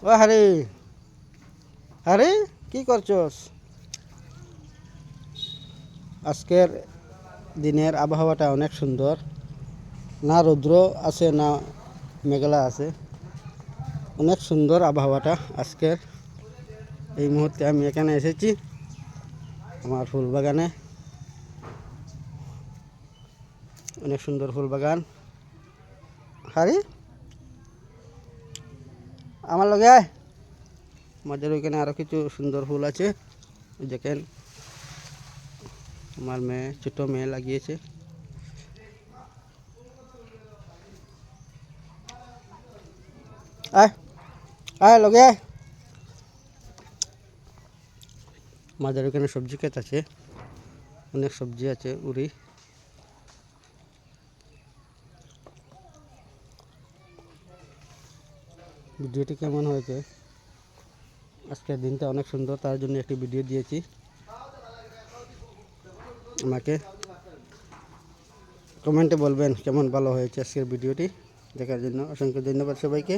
ও হারে, আরে কি করছস? আজকের দিনের আবহাওয়াটা অনেক সুন্দর, না রৌদ্র আছে না মেঘলা আছে, অনেক সুন্দর আবহাওয়াটা আজকের। এই মুহূর্তে আমি এখানে এসেছি আমার ফুল বাগানে, অনেক সুন্দর ফুল বাগান। হারি আমার লগে আয়, আমাদের ওইখানে আরও কিছু সুন্দর ফুল আছে। দেখেন আমার মেয়ে, ছোটো মেয়ে লাগিয়েছে। আয় আয় লগে আয়। আমাদের ওখানে সবজি ক্ষেত আছে, অনেক সবজি আছে উড়ি। ভিডিওটি কেমন হয়েছে? আজকের দিনটা অনেক সুন্দর, তার জন্য একটি ভিডিও দিয়েছি। আমাকে কমেন্টে বলবেন কেমন ভালো হয়েছে আজকের ভিডিওটি দেখার জন্য। অসংখ্য ধন্যবাদ সবাইকে।